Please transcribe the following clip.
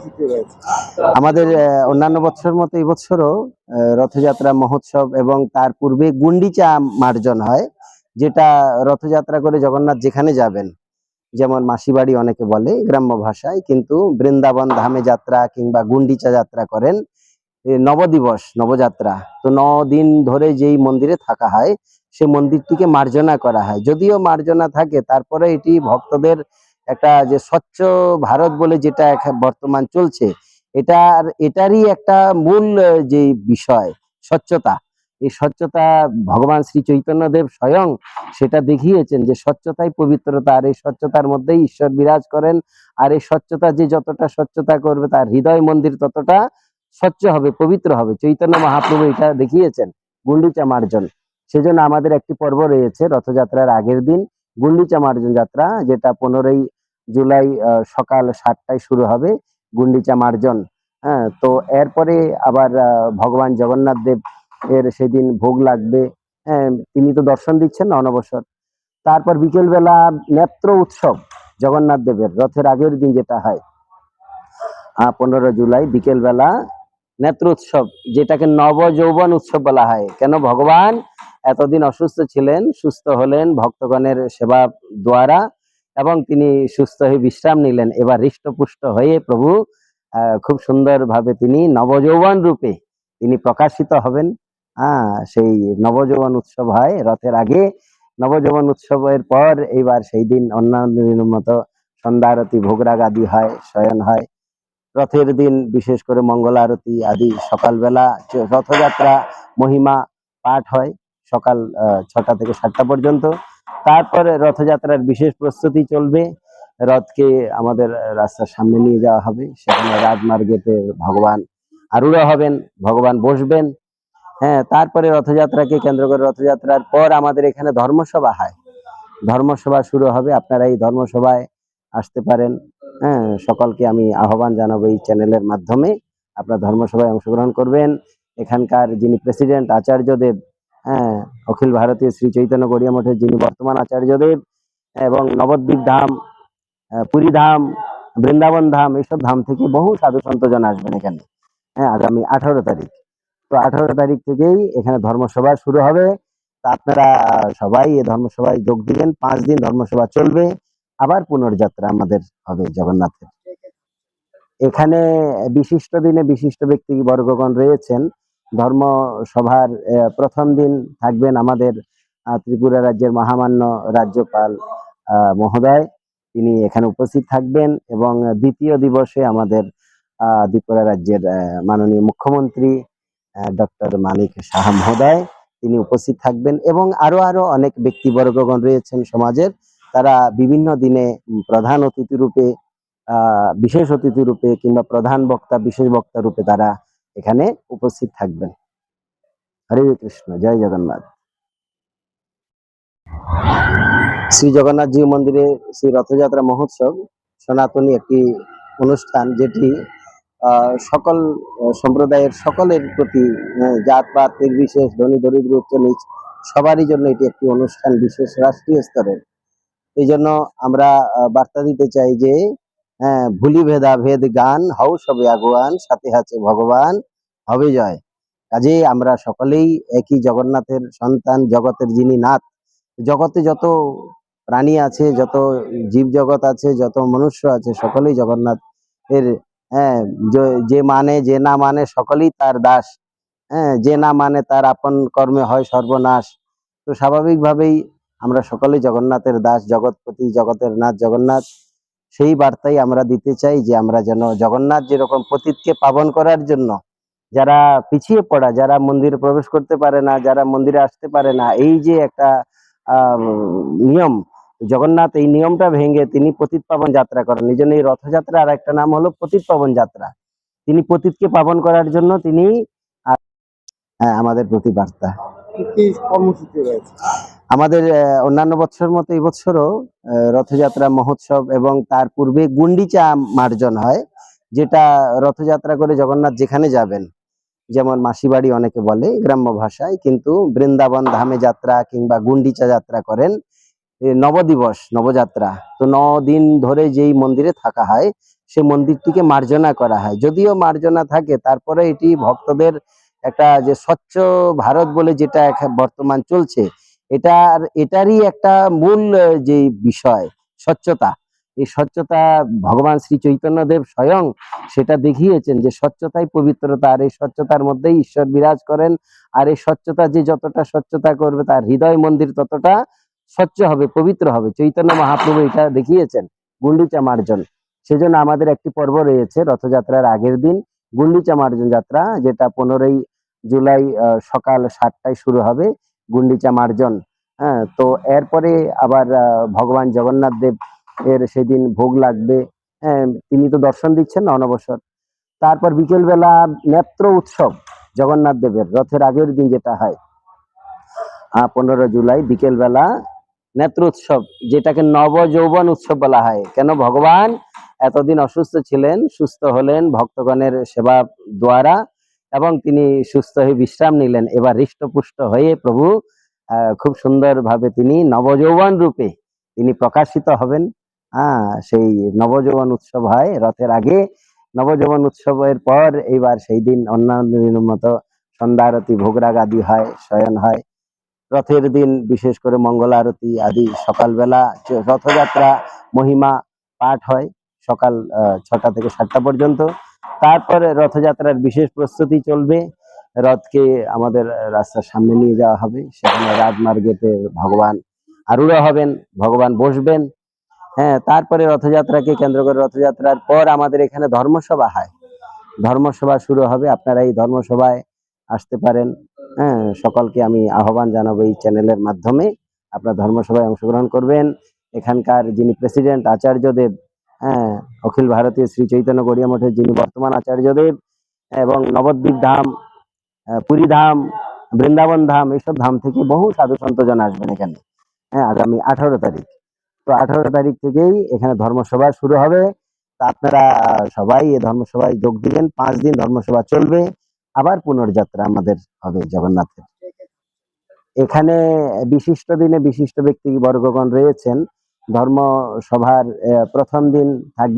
কর্মসূচি রয়েছে? আমাদের অন্যান্য বছরের মতো এই বছরও রথযাত্রা মহোৎসব এবং তার পূর্বে গুন্ডিচা মার্জন হয়, যেটা রথযাত্রা করে জগন্নাথ যেখানে যাবেন, যেমন মাসিবাড়ি অনেকে বলে গ্রাম্য ভাষায়, কিন্তু বৃন্দাবন ধামে যাত্রা কিংবা গুন্ডিচা যাত্রা করেন নবদিবস নবযাত্রা। তো 9 দিন ধরে যেই মন্দিরে থাকা হয় সে মন্দিরটিকে মার্জনা করা হয়। যদিও মার্জনা থাকে, তারপরে এটি ভক্তদের একটা যে স্বচ্ছ ভারত বলে যেটা বর্তমান চলছে, এটারই একটা মূল যে বিষয় স্বচ্ছতা। এই স্বচ্ছতা ভগবান শ্রী চৈতন্যদেব স্বয়ং সেটা দেখিয়েছেন যে স্বচ্ছতাই পবিত্রতা, আর এই স্বচ্ছতার মধ্যেই ঈশ্বর বিরাজ করেন। আর এই স্বচ্ছতা যে যতটা স্বচ্ছতা করবে তার হৃদয় মন্দির ততটা স্বচ্ছ হবে, পবিত্র হবে। চৈতন্য মহাপ্রভু এটা দেখিয়েছেন গুন্ডিচা মার্জন। সেজন্য আমাদের একটি পর্ব রয়েছে রথযাত্রার আগের দিন, গুন্ডিচা মার্জন যাত্রা, যেটা 15ই জুলাই সকাল 7টায় শুরু হবে গুন্ডিচা মার্জন। হ্যাঁ, তো এরপরে আবার ভগবান জগন্নাথ দেব এর সেদিন ভোগ লাগবে। হ্যাঁ, তিনি তো দর্শন দিচ্ছেন না অনবসর। তারপর বিকেলবেলা নেত্র উৎসব জগন্নাথ দেবের রথের আগের দিন যেটা হয় 15 জুলাই বিকেলবেলা নেত্র উৎসব, যেটাকে নব যৌবন উৎসব বলা হয়। কেন? ভগবান এতদিন অসুস্থ ছিলেন, সুস্থ হলেন ভক্তগণের সেবা দ্বারা, এবং তিনি সুস্থ হয়ে বিশ্রাম নিলেন। এবার হৃষ্টপুষ্ট হয়ে প্রভু খুব সুন্দর ভাবে তিনি নবযৌবন রূপে তিনি প্রকাশিত হবেন। সেই নবযৌবন উৎসব হয় রথের আগে। নবযৌবন উৎসবের পর এইবার সেই দিন অন্যান্য দিনের মতো সন্ধ্যা আরতি, ভোগরাগ আদি হয়, শয়ন হয়। রথের দিন বিশেষ করে মঙ্গল আরতি আদি সকালবেলা, রথযাত্রা মহিমা পাঠ হয় সকাল 6টা থেকে 7টা পর্যন্ত। তারপরে রথযাত্রার বিশেষ প্রস্তুতি চলবে। রথকে আমাদের রাস্তার সামনে নিয়ে যাওয়া হবে, সেখানে রাজমার্গেতে ভগবান আরূঢ় হবেন, ভগবান বসবেন। হ্যাঁ, তারপরে রথযাত্রাকে কেন্দ্র করে রথযাত্রার পর আমাদের এখানে ধর্মসভা হয়। ধর্মসভা শুরু হবে, আপনারা এই ধর্মসভায় আসতে পারেন। হ্যাঁ, সকলকে আমি আহ্বান জানাবো এই চ্যানেলের মাধ্যমে আপনারা ধর্মসভায় অংশগ্রহণ করবেন। এখানকার যিনি প্রেসিডেন্ট আচার্যদেব, হ্যাঁ, অখিল ভারতীয় শ্রী চৈতন্য গড়িয়া মঠের যিনি বর্তমান আচার্যদেব, এবং নবদ্বীপ ধাম, পুরী ধাম, বৃন্দাবন ধাম, এইসব ধাম থেকে বহু সাধু সন্তজন আসবেন এখানে। হ্যাঁ, আগামী 18 তারিখ। তো 18 তারিখ থেকেই এখানে ধর্মসভা শুরু হবে। তা আপনারা সবাই এই ধর্মসভায় যোগ দিবেন। 5 দিন ধর্মসভা চলবে, আবার পুনর্যাত্রা আমাদের হবে জগন্নাথের। এখানে বিশিষ্ট দিনে বিশিষ্ট ব্যক্তি বর্গগণ রয়েছেন। ধর্মসভার প্রথম দিন থাকবেন আমাদের ত্রিপুরা রাজ্যের মহামান্য রাজ্যপাল মহোদয়, তিনি এখানে উপস্থিত থাকবেন। এবং দ্বিতীয় দিবসে আমাদের ত্রিপুরা রাজ্যের মাননীয় মুখ্যমন্ত্রী ডক্টর মানিক সাহা মহোদয়, তিনি উপস্থিত থাকবেন। এবং আরো অনেক ব্যক্তিবর্গগণ রয়েছেন সমাজের, তারা বিভিন্ন দিনে প্রধান অতিথি রূপে, বিশেষ অতিথি রূপে কিংবা প্রধান বক্তা, বিশেষ বক্তা রূপে তারা এখানে উপস্থিত থাকবেন। হরে কৃষ্ণ, জয় জগন্নাথ। শ্রী জগন্নাথ জি মন্দিরে শ্রী রথযাত্রা মহোৎসব সনাতনী একটি অনুষ্ঠান, যেটি সকল সম্প্রদায়ের সকলের প্রতি, জাতপাত নির্বিশেষ, ধনী দরিদ্র উচ্চ নিচ সবারই জন্য এটি একটি অনুষ্ঠান, বিশেষ রাষ্ট্রীয় স্তরের। এই জন্য আমরা বার্তা দিতে চাই যে ভুলি ভেদা ভেদ গান, হও সবে আগুয়ান, সাথে আছে ভগবান, হবে জয়। কাজেই আমরা সকলেই একই জগন্নাথের সন্তান, জগতের যিনি নাথ। জগতে যত প্রাণী আছে, যত জীব জগৎ আছে, যত মনুষ্য আছে, সকলেই জগন্নাথ এর, যে মানে যে না মানে সকলেই তার দাস। যে না মানে তার আপন কর্মে হয় সর্বনাশ। তো স্বাভাবিকভাবেই আমরা সকলেই জগন্নাথের দাস, জগৎপতি, জগতের নাথ জগন্নাথ। সেই বার্তাই আমরা দিতে চাই যে আমরা যেন জগন্নাথ যেরকম পতিতকে পাবন করার জন্য, যারা পিছিয়ে পড়া, যারা মন্দিরে প্রবেশ করতে পারে না, যারা মন্দিরে আসতে পারে না, এই যে একটা নিয়ম, জগন্নাথ এই নিয়মটা ভেঙে তিনি পতিত পাবন যাত্রা করেন। এই জন্য এই রথযাত্রা আর একটা নাম হলো পতিত পাবন যাত্রা। তিনি পতিতকে পাবন করার জন্য তিনি আমাদের প্রতি বার্তা। কি কর্মসূচি রয়েছে? আমাদের অন্যান্য বছরের মতো এই বছরও রথযাত্রা মহোৎসব এবং তার পূর্বে গুন্ডিচা মার্জন হয়, যেটা রথযাত্রা করে জগন্নাথ যেখানে যাবেন, যেমন মাসিবাড়ি অনেকে বলে গ্রাম্য ভাষায়, কিন্তু বৃন্দাবন ধামে যাত্রা কিংবা গুন্ডিচা যাত্রা করেন নবদিবস নবযাত্রা। তো 9 দিন ধরে যেই মন্দিরে থাকা হয় সে মন্দিরটিকে মার্জনা করা হয়। যদিও মার্জনা থাকে, তারপরে এটি ভক্তদের একটা যে স্বচ্ছ ভারত বলে যেটা বর্তমান চলছে, এটারই একটা মূল যে বিষয় স্বচ্ছতা। এই স্বচ্ছতা ভগবান শ্রী চৈতন্যদেব স্বয়ং সেটা দেখিয়েছেন যে স্বচ্ছতাই পবিত্রতা, আর এই স্বচ্ছতার মধ্যেই ঈশ্বর বিরাজ করেন। আর এই স্বচ্ছতা যে যতটা স্বচ্ছতা করবে, তার হৃদয় মন্দির ততটা স্বচ্ছ হবে, পবিত্র হবে। চৈতন্য মহাপ্রভু এটা দেখিয়েছেন গুন্ডিচা মার্জন। সেজন্য আমাদের একটি পর্ব রয়েছে রথযাত্রার আগের দিন, গুন্ডিচা মার্জন যাত্রা, যেটা 15ই জুলাই সকাল 7টায় শুরু হবে, গুন্ডিচা মার্জন। হ্যাঁ, তো এরপরে আবার ভগবান জগন্নাথ দেব এর সেদিন ভোগ লাগবে। হ্যাঁ, তিনি তো দর্শন দিচ্ছেন না অনবসর। তারপর বিকেল বেলা নেত্র উৎসব, জগন্নাথ দেবের রথের আগের দিন যেটা হয় 15 জুলাই বিকেল বেলা নেত্র উৎসব, যেটাকে নব যৌবন উৎসব বলা হয়। কেন? ভগবান এতদিন অসুস্থ ছিলেন, সুস্থ হলেন ভক্তগণের সেবা দ্বারা, এবং তিনি সুস্থ হয়ে বিশ্রাম নিলেন। এবার হৃষ্টপুষ্ট হয়ে প্রভু খুব সুন্দরভাবে তিনি নবযৌবন রূপে তিনি প্রকাশিত হবেন। সেই নবযৌবন উৎসব হয় রথের আগে। নবযৌবন উৎসবের পর এইবার সেই দিন অন্যান্য দিনের মতো সন্ধ্যা আরতি, ভোগরাগ আদি হয়, শয়ন হয়। রথের দিন বিশেষ করে মঙ্গল আরতি আদি সকালবেলা, রথযাত্রা মহিমা পাঠ হয় সকাল 6টা থেকে 7টা পর্যন্ত। তারপরে রথযাত্রার বিশেষ প্রস্তুতি চলবে। রথকে আমাদের রাস্তার সামনে নিয়ে যাওয়া হবে, সেখানে রাজমার্গেতে ভগবান আরূঢ় হবেন, ভগবান বসবেন। হ্যাঁ, তারপরে রথযাত্রাকে কেন্দ্র করে রথযাত্রার পর আমাদের এখানে ধর্মসভা হয়। ধর্মসভা শুরু হবে, আপনারা এই ধর্মসভায় আসতে পারেন। হ্যাঁ, সকলকে আমি আহ্বান জানাবো এই চ্যানেলের মাধ্যমে, আপনারা ধর্মসভায় অংশগ্রহণ করবেন। এখানকার যিনি প্রেসিডেন্ট আচার্যদেব, হ্যাঁ, অখিল ভারতীয় শ্রী চৈতন্য গৌড়ীয় মঠের যিনি বর্তমান আচার্যদেব, এবং নবদ্বীপ ধাম, পুরী ধাম, বৃন্দাবন ধাম, এইসব ধাম থেকে বহু সাধু সন্তজন আসবেন এখানে। হ্যাঁ, আগামী 18 তারিখ। তো 18 তারিখ থেকেই এখানে ধর্মসভা শুরু হবে। তা আপনারা সবাই এই ধর্মসভায় যোগ দিবেন। 5 দিন ধর্মসভা চলবে, আবার পুনর্যাত্রা আমাদের হবে জগন্নাথের। এখানে বিশিষ্ট দিনে বিশিষ্ট ব্যক্তিবর্গগণ রয়েছেন। ধর্মসভার প্রথম দিন থাকবে